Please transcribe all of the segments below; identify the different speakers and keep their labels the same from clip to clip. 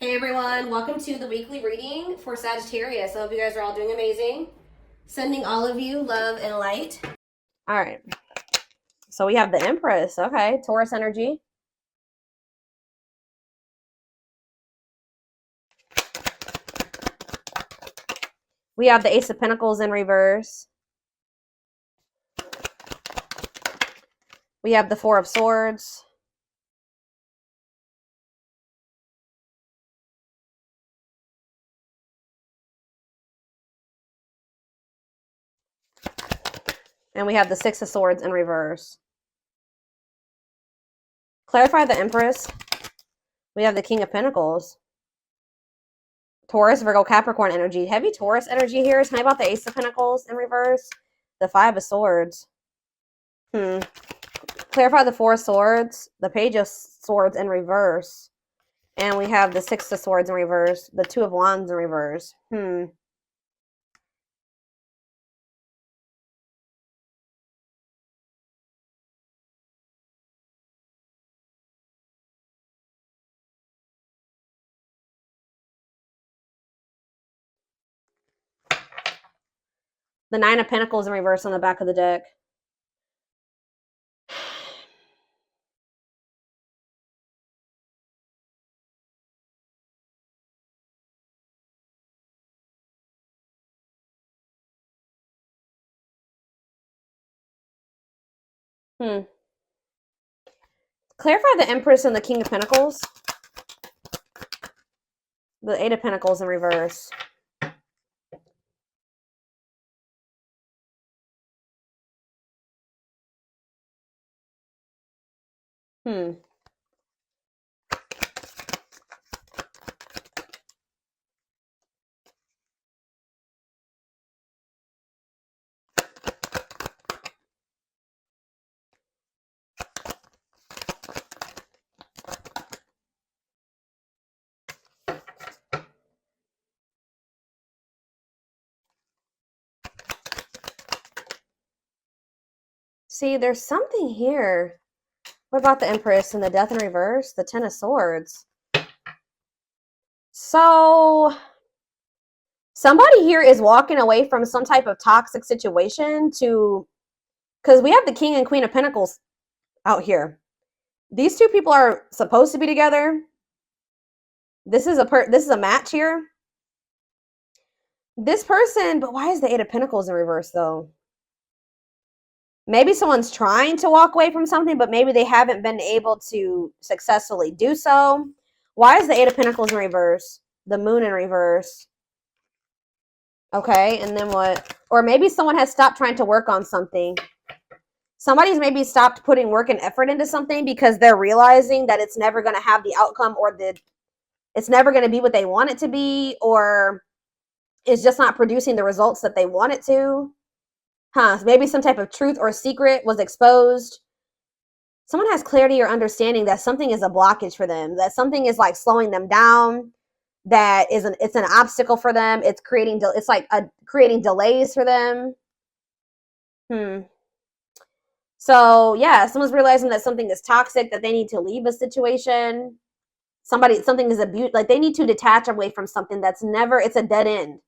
Speaker 1: Hey everyone, welcome to the weekly reading for Sagittarius. I hope you guys are all doing amazing. Sending all of you love and light. All right. So we have the Empress. Okay, Taurus energy. We have the Ace of Pentacles in reverse. We have the Four of Swords. And we have the Six of Swords in reverse. Clarify the Empress. We have the King of Pentacles. Taurus, Virgo, Capricorn energy. Heavy Taurus energy here. Tell me about the Ace of Pentacles in reverse. The Five of Swords. Clarify the Four of Swords. The Page of Swords in reverse. And we have the Six of Swords in reverse. The Two of Wands in reverse. The Nine of Pentacles in reverse on the back of the deck. Clarify the Empress and the King of Pentacles. The Eight of Pentacles in reverse. See, there's something here. What about the Empress and the Death in reverse? The Ten of Swords. So, somebody here is walking away from some type of toxic situation to... Because we have the King and Queen of Pentacles out here. These two people are supposed to be together. This is a match here. This person... But why is the Eight of Pentacles in reverse, though? Maybe someone's trying to walk away from something, but maybe they haven't been able to successfully do so. Why is the Eight of Pentacles in reverse? The Moon in reverse. Okay, and then what? Or maybe someone has stopped trying to work on something. Somebody's maybe stopped putting work and effort into something because they're realizing that it's never going to have the outcome, or it's never going to be what they want it to be, or it's just not producing the results that they want it to. Maybe some type of truth or secret was exposed. Someone has clarity or understanding that something is a blockage for them, that something is like slowing them down, that it's an obstacle for them. It's creating delays for them. So yeah, someone's realizing that something is toxic, that they need to leave a situation. Something is abuse, like they need to detach away from something that's it's a dead end.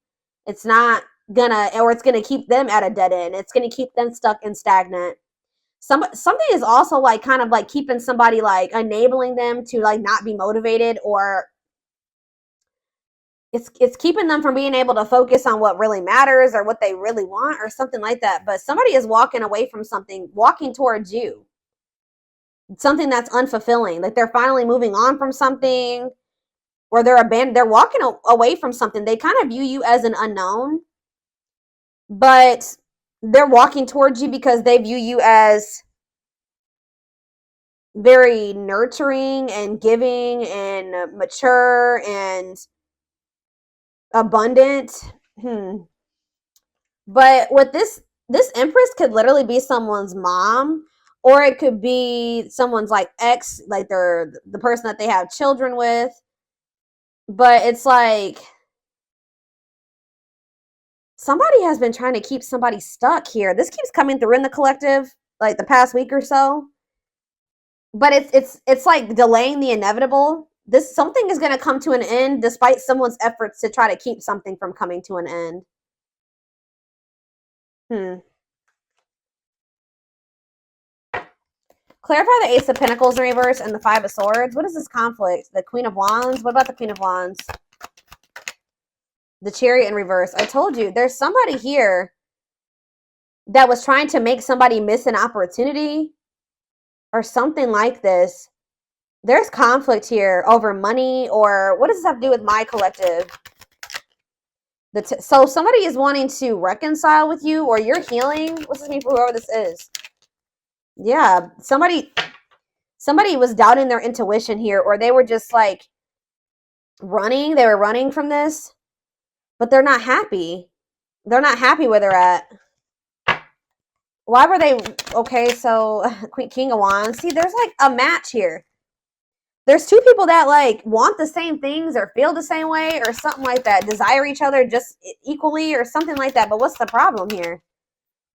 Speaker 1: It's not it's gonna keep them at a dead end. It's gonna keep them stuck and stagnant. Something is also like kind of like keeping somebody, like enabling them to like not be motivated, or it's keeping them from being able to focus on what really matters or what they really want or something like that. But somebody is walking away from something, walking towards you. Something that's unfulfilling. Like they're finally moving on from something, or they're walking away from something. They kind of view you as an unknown, but they're walking towards you because they view you as very nurturing and giving and mature and abundant. But with this Empress could literally be someone's mom, or it could be someone's like ex, like they're the person that they have children with. But it's like somebody has been trying to keep somebody stuck here. This keeps coming through in the collective, like the past week or so. But it's like delaying the inevitable. something is going to come to an end despite someone's efforts to try to keep something from coming to an end. Clarify the Ace of Pentacles in reverse and the Five of Swords. What is this conflict? The Queen of Wands? What about the Queen of Wands? The Chariot in reverse. I told you, there's somebody here that was trying to make somebody miss an opportunity or something like this. There's conflict here over money, or what does this have to do with my collective? So somebody is wanting to reconcile with you, or you're healing. What's this mean for whoever this is? Yeah, somebody was doubting their intuition here, or they were just like running. They were running from this, but they're not happy. They're not happy where they're at. Why were they? Okay, so King of Wands. See, there's like a match here. There's two people that like want the same things or feel the same way or something like that. Desire each other just equally or something like that. But what's the problem here?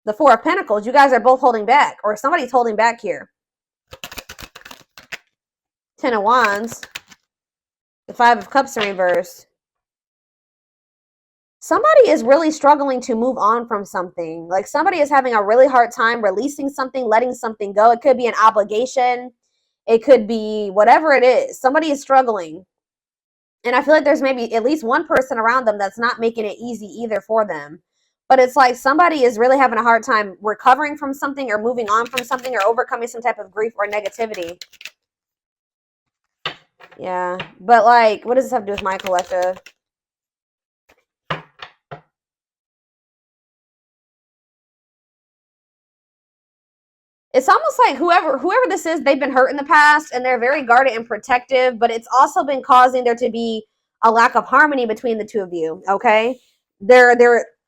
Speaker 1: The Four of Pentacles. You guys are both holding back, or somebody's holding back here. Ten of Wands. The Five of Cups in reverse. Somebody is really struggling to move on from something. Like somebody is having a really hard time releasing something, letting something go. It could be an obligation. It could be whatever it is. Somebody is struggling. And I feel like there's maybe at least one person around them that's not making it easy either for them. But it's like somebody is really having a hard time recovering from something or moving on from something or overcoming some type of grief or negativity. Yeah. But like, what does this have to do with my collective? It's almost like whoever this is, they've been hurt in the past and they're very guarded and protective, but it's also been causing there to be a lack of harmony between the two of you, okay? Their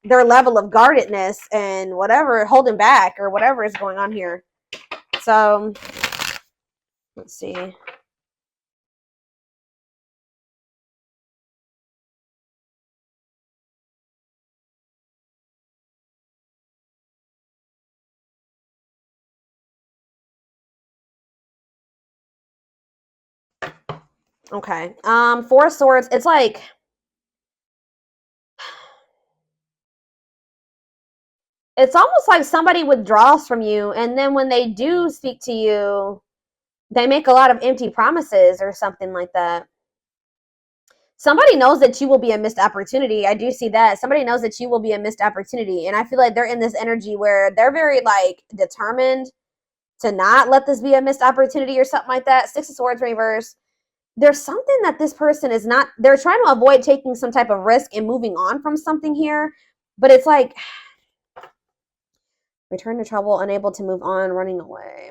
Speaker 1: level of guardedness and whatever, holding back or whatever is going on here. So, let's see. Okay. Four of Swords. It's like it's almost like somebody withdraws from you, and then when they do speak to you, they make a lot of empty promises or something like that. Somebody knows that you will be a missed opportunity. I do see that. Somebody knows that you will be a missed opportunity, and I feel like they're in this energy where they're very like determined to not let this be a missed opportunity or something like that. Six of Swords reverse. There's something that this person is not, they're trying to avoid taking some type of risk and moving on from something here, but it's like return to trouble, unable to move on, running away.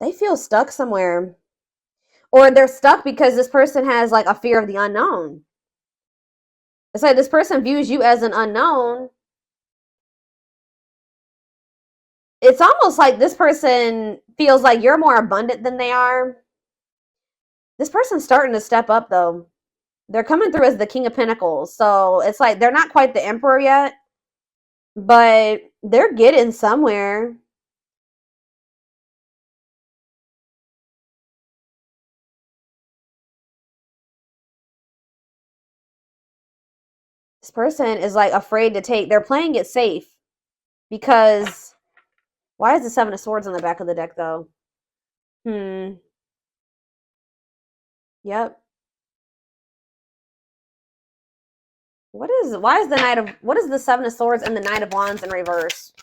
Speaker 1: They feel stuck somewhere, or they're stuck because this person has like a fear of the unknown. It's like this person views you as an unknown. It's almost like this person feels like you're more abundant than they are. This person's starting to step up, though. They're coming through as the King of Pentacles. So it's like they're not quite the Emperor yet, but they're getting somewhere. This person is like afraid to take. They're playing it safe because why is the Seven of Swords on the back of the deck, though? Yep. What is the Seven of Swords and the Knight of Wands in reverse?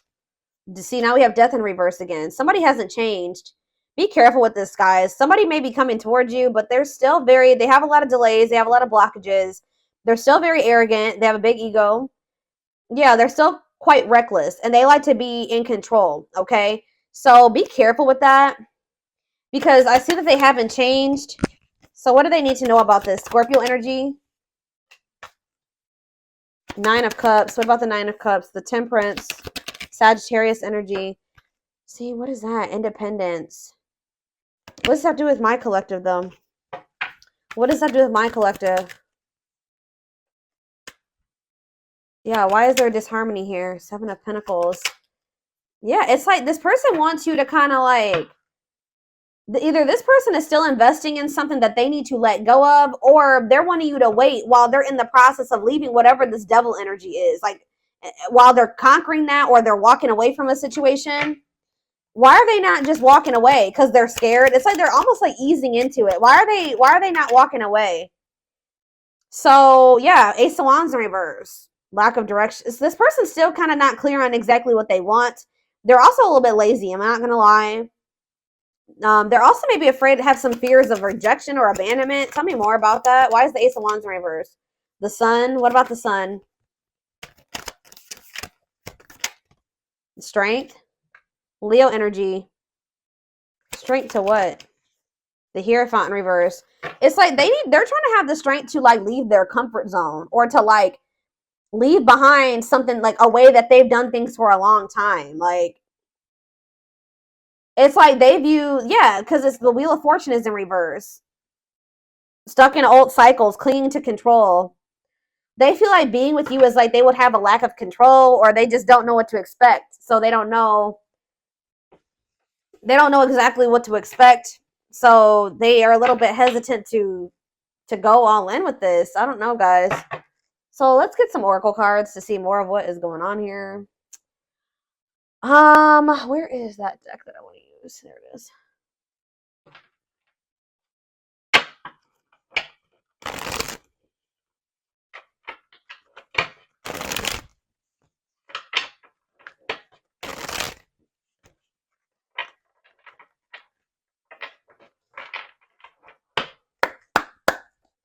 Speaker 1: See, now we have Death in reverse again. Somebody hasn't changed. Be careful with this, guys. Somebody may be coming towards you, but they're still they have a lot of delays. They have a lot of blockages. They're still very arrogant. They have a big ego. Yeah, they're still quite reckless, and they like to be in control, okay? So be careful with that because I see that they haven't changed. So what do they need to know about this? Scorpio energy. Nine of Cups. What about the Nine of Cups? The Temperance. Sagittarius energy. See, what is that? Independence. What does that do with my collective, though? What does that do with my collective? Yeah, why is there disharmony here? Seven of Pentacles. Yeah, it's like this person wants you to kind of like Either this person is still investing in something that they need to let go of, or they're wanting you to wait while they're in the process of leaving whatever this devil energy is. Like, while they're conquering that, or they're walking away from a situation. Why are they not just walking away? Because they're scared. It's like they're almost like easing into it. Why are they not walking away? So yeah, Ace of Wands in reverse. Lack of direction. This person's still kind of not clear on exactly what they want. They're also a little bit lazy. I'm not gonna lie. They're also maybe afraid to have some fears of rejection or abandonment. Tell me more about that. Why is the Ace of Wands in reverse? The Sun. What about the Sun? Strength. Leo energy. Strength to what? The Hierophant in reverse. It's like they're trying to have the strength to like leave their comfort zone, or to like leave behind something, like a way that they've done things for a long time. Like, it's like they view, yeah, because it's the Wheel of Fortune is in reverse. Stuck in old cycles, clinging to control. They feel like being with you is like they would have a lack of control, or they just don't know what to expect. So they don't know exactly what to expect. So they are a little bit hesitant to go all in with this. I don't know, guys. So let's get some oracle cards to see more of what is going on here. Where is that deck that I want to use? There it is.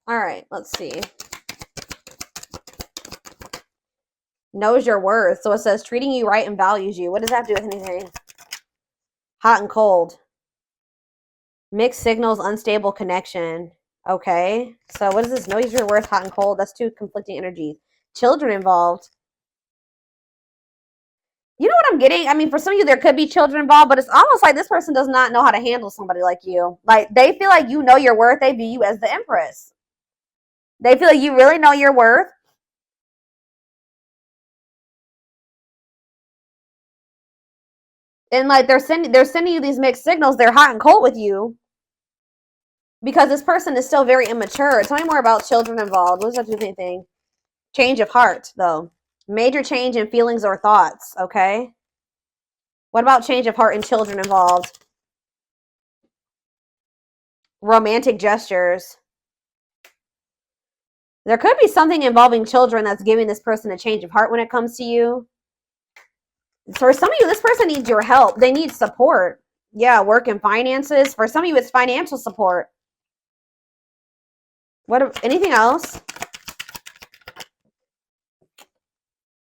Speaker 1: All right, let's see. Knows your worth. So it says treating you right and values you. What does that have to do with anything? Hot and cold. Mixed signals, unstable connection. Okay. So what is this? Knows your worth, hot and cold. That's two conflicting energies. Children involved. You know what I'm getting? I mean, for some of you, there could be children involved, but it's almost like this person does not know how to handle somebody like you. Like, they feel like you know your worth. They view you as the Empress. They feel like you really know your worth. And like they're sending you these mixed signals. They're hot and cold with you because this person is still very immature. Tell me more about children involved. What does that do with anything? Change of heart, though. Major change in feelings or thoughts. Okay. What about change of heart and children involved? Romantic gestures. There could be something involving children that's giving this person a change of heart when it comes to you. For some of you, this person needs your help. They need support. Yeah, work and finances. For some of you, it's financial support. Anything else?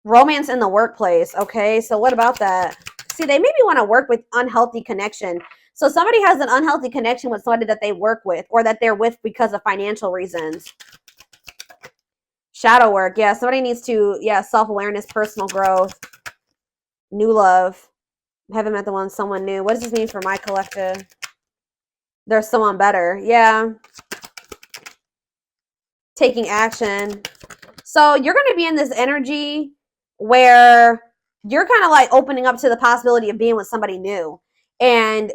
Speaker 1: Romance in the workplace. Okay, so what about that? See, they maybe want to work with unhealthy connection. So somebody has an unhealthy connection with somebody that they work with, or that they're with because of financial reasons. Shadow work. Yeah, somebody needs to, yeah, self-awareness, personal growth, new love. Haven't met the one, someone new. What does this mean for my collective? There's someone better. Yeah. Taking action. So you're going to be in this energy where you're kind of like opening up to the possibility of being with somebody new. And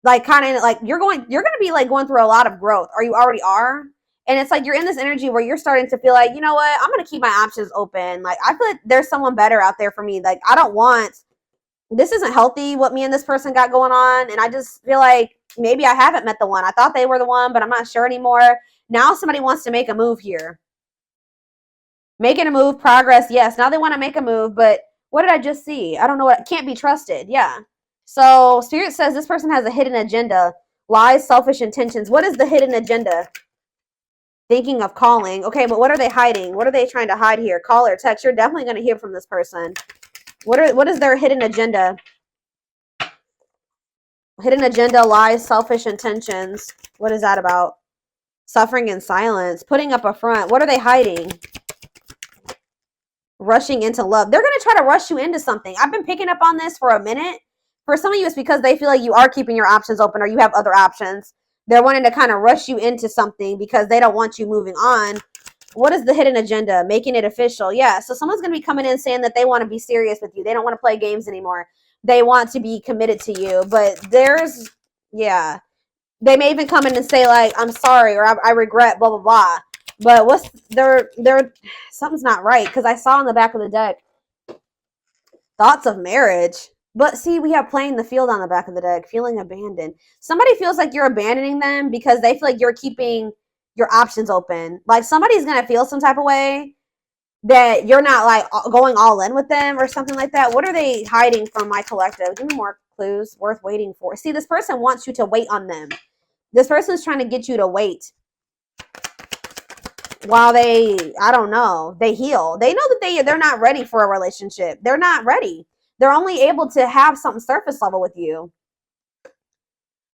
Speaker 1: like kind of like you're going to be like going through a lot of growth, or you already are. And it's like you're in this energy where you're starting to feel like, you know what, I'm going to keep my options open. Like, I feel like there's someone better out there for me. Like, this isn't healthy what me and this person got going on. And I just feel like maybe I haven't met the one. I thought they were the one, but I'm not sure anymore. Now somebody wants to make a move here. Making a move, progress, yes. Now they want to make a move, but what did I just see? I don't know what, can't be trusted. Yeah. So Spirit says this person has a hidden agenda. Lies, selfish intentions. What is the hidden agenda? Thinking of calling. Okay, but what are they hiding? What are they trying to hide here? Call or text. You're definitely going to hear from this person. What is their hidden agenda? Hidden agenda, lies, selfish intentions. What is that about? Suffering in silence. Putting up a front. What are they hiding? Rushing into love. They're going to try to rush you into something. I've been picking up on this for a minute. For some of you, it's because they feel like you are keeping your options open, or you have other options. They're wanting to kind of rush you into something because they don't want you moving on. What is the hidden agenda? Making it official. Yeah, so someone's going to be coming in saying that they want to be serious with you. They don't want to play games anymore. They want to be committed to you. But yeah, They may even come in and say like, I'm sorry, or I regret, blah, blah, blah. But what's something's not right, because I saw on the back of the deck, thoughts of marriage. But see, we have playing the field on the back of the deck, feeling abandoned. Somebody feels like you're abandoning them because they feel like you're keeping your options open. Like somebody's going to feel some type of way that you're not like going all in with them or something like that. What are they hiding from my collective? Give me more clues worth waiting for. See, this person wants you to wait on them. This person is trying to get you to wait while they, I don't know, they heal. They know that they're not ready for a relationship. They're not ready. They're only able to have something surface level with you.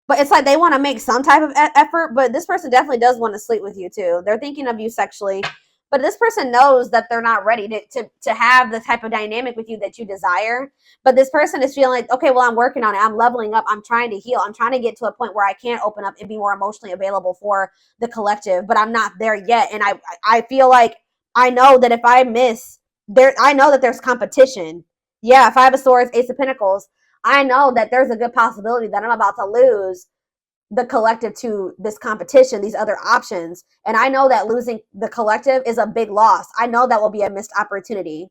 Speaker 1: But it's like they want to make some type of effort, but this person definitely does want to sleep with you too. They're thinking of you sexually. But this person knows that they're not ready to have the type of dynamic with you that you desire. But this person is feeling like, okay, well, I'm working on it. I'm leveling up. I'm trying to heal. I'm trying to get to a point where I can open up and be more emotionally available for the collective. But I'm not there yet. And I feel like I know that if I miss, I know that there's competition. Yeah, Five of Swords, Ace of Pentacles. I know that there's a good possibility that I'm about to lose the collective to this competition, these other options. And I know that losing the collective is a big loss. I know that will be a missed opportunity.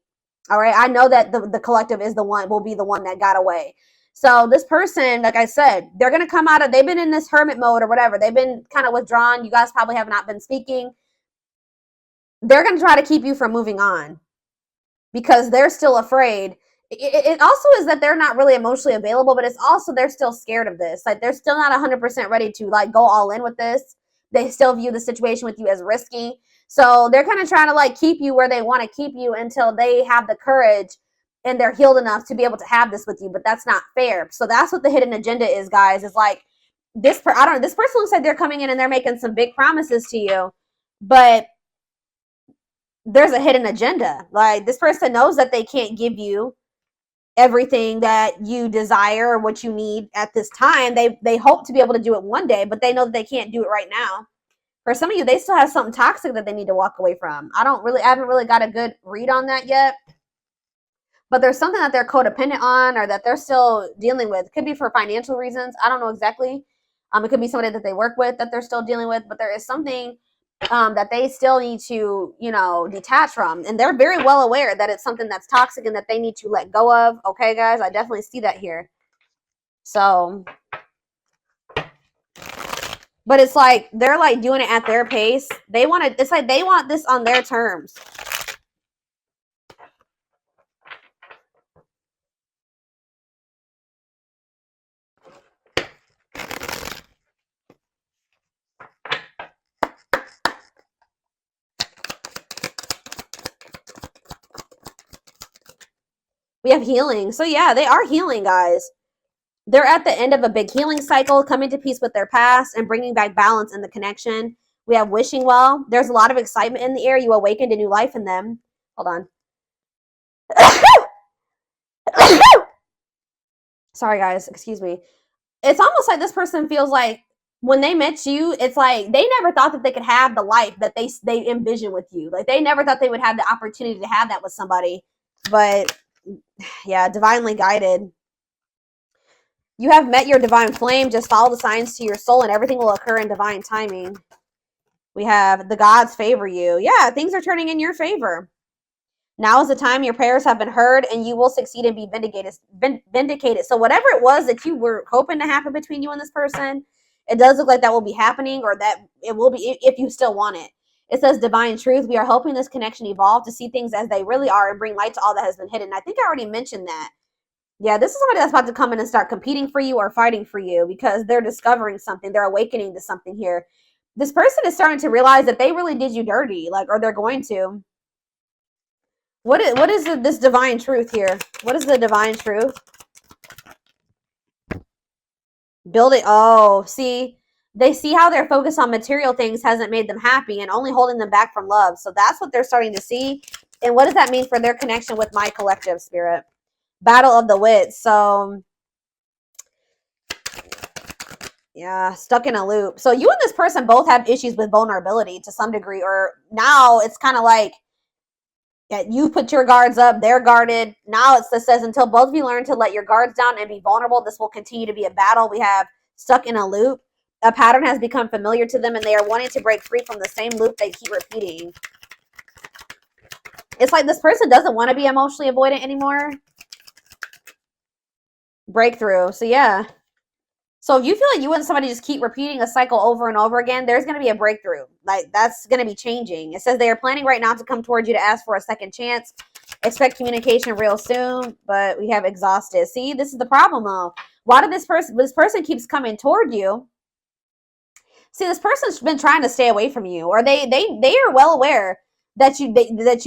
Speaker 1: All right. I know that the collective is will be the one that got away. So this person, like I said, they're going to come out of, they've been in this hermit mode or whatever. They've been kind of withdrawn. You guys probably have not been speaking. They're going to try to keep you from moving on because they're still afraid. It also is that they're not really emotionally available, but it's also they're still scared of this. Like they're still not 100% ready to like go all in with this. They still view the situation with you as risky. So they're kind of trying to like keep you where they want to keep you until they have the courage and they're healed enough to be able to have this with you. But that's not fair. So that's what the hidden agenda is, guys. Is like this person looks like they're coming in and they're making some big promises to you, but there's a hidden agenda. Like this person knows that they can't give you everything that you desire or what you need at this time. They hope to be able to do it one day, but they know that they can't do it right now. For some of you, they still have something toxic that they need to walk away from. I haven't really got a good read on that yet. But there's something that they're codependent on or that they're still dealing with. It could be for financial reasons. I don't know exactly. It could be somebody that they work with that they're still dealing with, but there is something that they still need to, detach from. And they're very well aware that it's something that's toxic and that they need to let go of. Okay, guys, I definitely see that here. So, but it's like, they're like doing it at their pace. It's like they want this on their terms. We have healing. So yeah, they are healing, guys. They're at the end of a big healing cycle, coming to peace with their past and bringing back balance in the connection. We have wishing well. There's a lot of excitement in the air. You awakened a new life in them. Hold on. Sorry, guys. Excuse me. It's almost like this person feels like when they met you, it's like they never thought that they could have the life that they envision with you. Like they never thought they would have the opportunity to have that with somebody. But yeah, divinely guided. You have met your divine flame. Just follow the signs to your soul and everything will occur in divine timing. We have the gods favor you. Yeah, things are turning in your favor. Now is the time your prayers have been heard and you will succeed and be vindicated. So whatever it was that you were hoping to happen between you and this person, it does look like that will be happening, or that it will be if you still want it. It says divine truth. We are helping this connection evolve to see things as they really are and bring light to all that has been hidden. I think I already mentioned that. Yeah, this is somebody that's about to come in and start competing for you or fighting for you because they're discovering something. They're awakening to something here. This person is starting to realize that they really did you dirty, or they're going to. What is this divine truth here? What is the divine truth? Build it. Oh, see, they see how their focus on material things hasn't made them happy and only holding them back from love. So that's what they're starting to see. And what does that mean for their connection with my collective spirit? Battle of the wits. So yeah, stuck in a loop. So you and this person both have issues with vulnerability to some degree, or now it's kind of like, yeah, you put your guards up, they're guarded. Now it says until both of you learn to let your guards down and be vulnerable, this will continue to be a battle. We have stuck in a loop. a pattern has become familiar to them and they are wanting to break free from the same loop they keep repeating. It's like this person doesn't want to be emotionally avoidant anymore. Breakthrough. So yeah. So if you feel like you and somebody just keep repeating a cycle over and over again, there's going to be a breakthrough. Like, that's going to be changing. It says they are planning right now to come towards you to ask for a second chance. Expect communication real soon, but we have exhausted. See, this is the problem though. Why did this person keeps coming toward you? See, this person's been trying to stay away from you, or they are well aware that you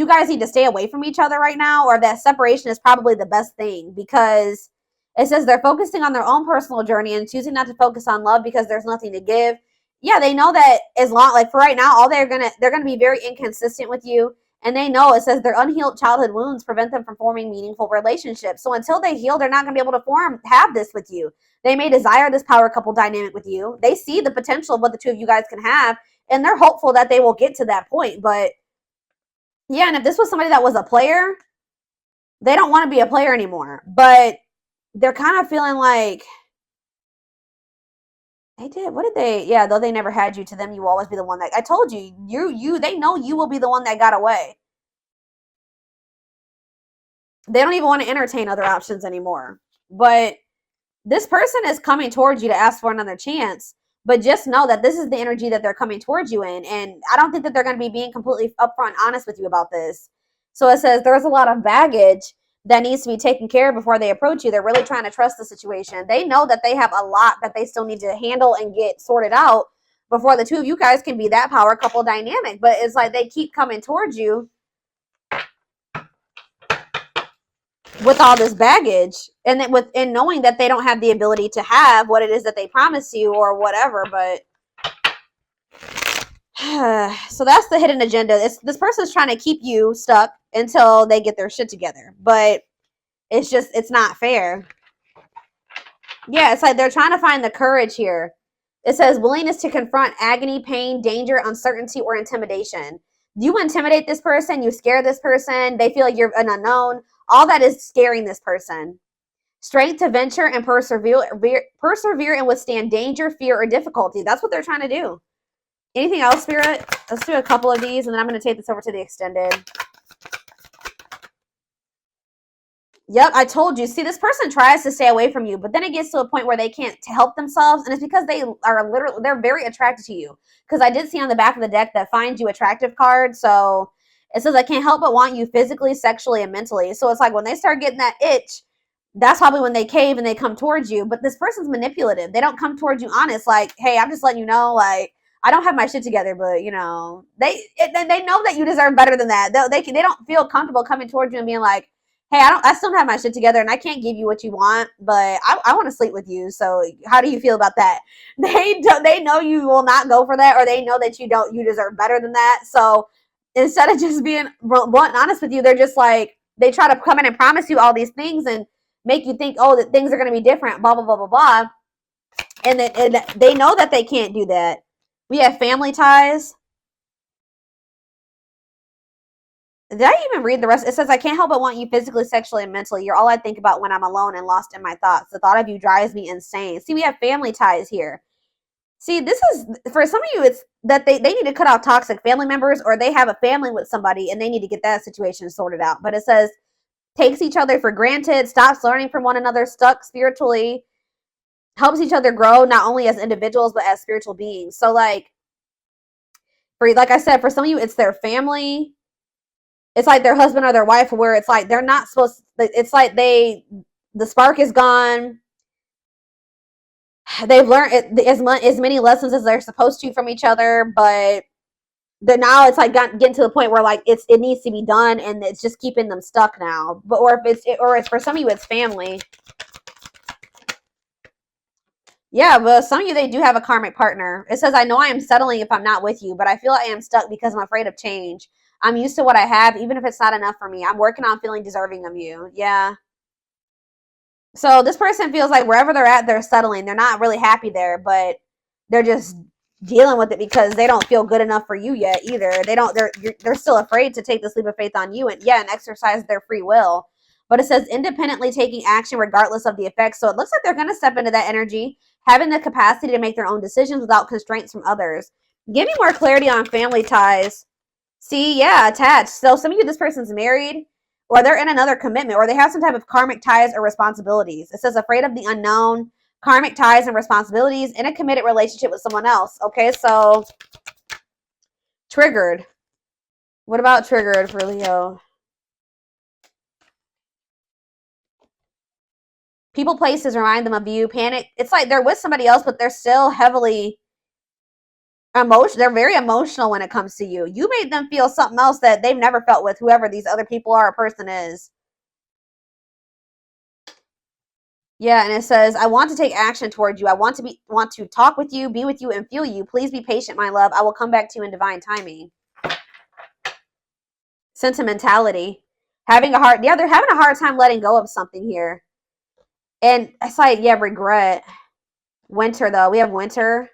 Speaker 1: guys need to stay away from each other right now, or that separation is probably the best thing, because it says they're focusing on their own personal journey and choosing not to focus on love because there's nothing to give. Yeah, they know that as long, like for right now, all they're gonna be very inconsistent with you, and they know, it says their unhealed childhood wounds prevent them from forming meaningful relationships. So until they heal, they're not gonna be able to have this with you. They may desire this power couple dynamic with you. They see the potential of what the two of you guys can have, and they're hopeful that they will get to that point. But yeah, and if this was somebody that was a player, they don't want to be a player anymore. But they're kind of feeling like they did. What did they? Yeah, though they never had you, to them, you will always be the one that, I told you, they know you will be the one that got away. They don't even want to entertain other options anymore. But this person is coming towards you to ask for another chance. But just know that this is the energy that they're coming towards you in. And I don't think that they're going to be being completely upfront honest with you about this. So it says there's a lot of baggage that needs to be taken care of before they approach you. They're really trying to trust the situation. They know that they have a lot that they still need to handle and get sorted out before the two of you guys can be that power couple dynamic. But it's like they keep coming towards you with all this baggage, and knowing that they don't have the ability to have what it is that they promise you or whatever. But so that's the hidden agenda. This person's trying to keep you stuck until they get their shit together, but it's not fair. Yeah, it's like they're trying to find the courage here. It says willingness to confront agony, pain, danger, uncertainty, or intimidation. You intimidate this person, you scare this person, they feel like you're an unknown. All that is scaring this person. Strength to venture and persevere and withstand danger, fear, or difficulty. That's what they're trying to do. Anything else, Spirit? Let's do a couple of these, and then I'm going to take this over to the extended. Yep, I told you. See, this person tries to stay away from you, but then it gets to a point where they can't help themselves, and it's because they're very attracted to you. Because I did see on the back of the deck that finds you attractive card, so it says I can't help but want you physically, sexually, and mentally. So it's like when they start getting that itch, that's probably when they cave and they come towards you. But this person's manipulative. They don't come towards you honest, like, hey, I'm just letting you know, like, I don't have my shit together, but, you know, they know that you deserve better than that. They don't feel comfortable coming towards you and being like, hey, I still don't have my shit together and I can't give you what you want, but I want to sleep with you. So how do you feel about that? They know you will not go for that, or they know that you deserve better than that. So instead of just being blunt and honest with you, they're just like, they try to come in and promise you all these things and make you think, oh, that things are going to be different, blah, blah, blah, blah, blah. And they know that they can't do that. We have family ties. Did I even read the rest? It says, I can't help but want you physically, sexually, and mentally. You're all I think about when I'm alone and lost in my thoughts. The thought of you drives me insane. See, we have family ties here. See, this is, for some of you, it's that they need to cut out toxic family members, or they have a family with somebody and they need to get that situation sorted out. But it says, takes each other for granted, stops learning from one another, stuck spiritually, helps each other grow, not only as individuals, but as spiritual beings. So like I said, for some of you, it's their family. It's like their husband or their wife, where it's like they're not supposed to, it's like the spark is gone. They've learned as many lessons as they're supposed to from each other, but now it's like getting to the point where like it needs to be done, and it's just keeping them stuck now. But or it's for some of you, it's family. Yeah, but some of you, they do have a karmic partner. It says, I know I am settling if I'm not with you, but I feel I am stuck because I'm afraid of change. I'm used to what I have, even if it's not enough for me. I'm working on feeling deserving of you. Yeah. So this person feels like wherever they're at, they're settling. They're not really happy there, but they're just dealing with it because they don't feel good enough for you yet either. They're still afraid to take this leap of faith on you and exercise their free will. But it says independently taking action regardless of the effects. So it looks like they're going to step into that energy, Having the capacity to make their own decisions without constraints from others. Give me more clarity on family ties. See, yeah, attached. So some of you, this person's married, or they're in another commitment, or they have some type of karmic ties or responsibilities. It says afraid of the unknown, karmic ties and responsibilities in a committed relationship with someone else. Okay, so triggered. What about triggered for Leo? People, places remind them of you. Panic. It's like they're with somebody else, but they're still heavily emotional. They're very emotional when it comes to you. You made them feel something else that they've never felt with whoever these other people are or person is. Yeah, and it says, I want to take action towards you. I want to talk with you, be with you, and feel you. Please be patient, my love. I will come back to you in divine timing. Sentimentality. Yeah, they're having a hard time letting go of something here. And it's like, yeah, regret. Winter, though. We have winter.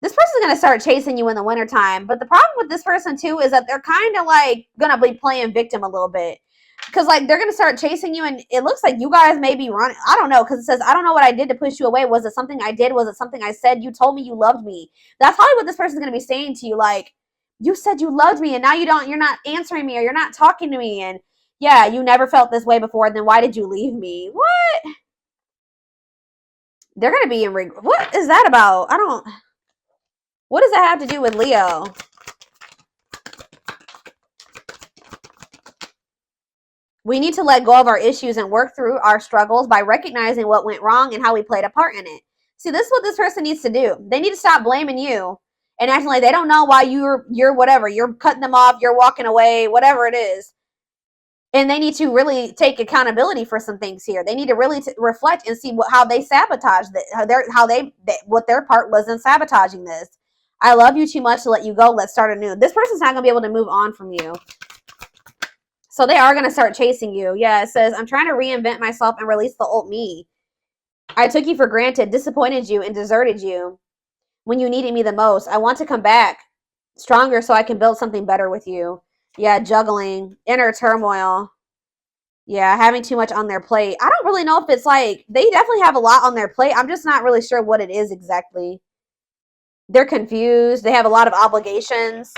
Speaker 1: This person's going to start chasing you in the wintertime. But the problem with this person, too, is that they're kind of like going to be playing victim a little bit. Because, like, they're going to start chasing you, and it looks like you guys may be running. I don't know, because it says, I don't know what I did to push you away. Was it something I did? Was it something I said? You told me you loved me. That's probably what this person's going to be saying to you. Like, you said you loved me, and now you're not answering me, or you're not talking to me. And, yeah, you never felt this way before. Then why did you leave me? What? They're going to be in regret. What is that about? What does that have to do with Leo? We need to let go of our issues and work through our struggles by recognizing what went wrong and how we played a part in it. See, this is what this person needs to do. They need to stop blaming you and acting like they don't know why you're whatever. You're cutting them off. You're walking away, whatever it is. And they need to really take accountability for some things here. They need to really reflect and see how they sabotaged what their part was in sabotaging this. I love you too much to let you go. Let's start anew. This person's not going to be able to move on from you. So they are going to start chasing you. Yeah, it says, I'm trying to reinvent myself and release the old me. I took you for granted, disappointed you, and deserted you when you needed me the most. I want to come back stronger so I can build something better with you. Yeah, juggling, inner turmoil. Yeah, having too much on their plate. I don't really know if it's like, they definitely have a lot on their plate. I'm just not really sure what it is exactly. They're confused. They have a lot of obligations.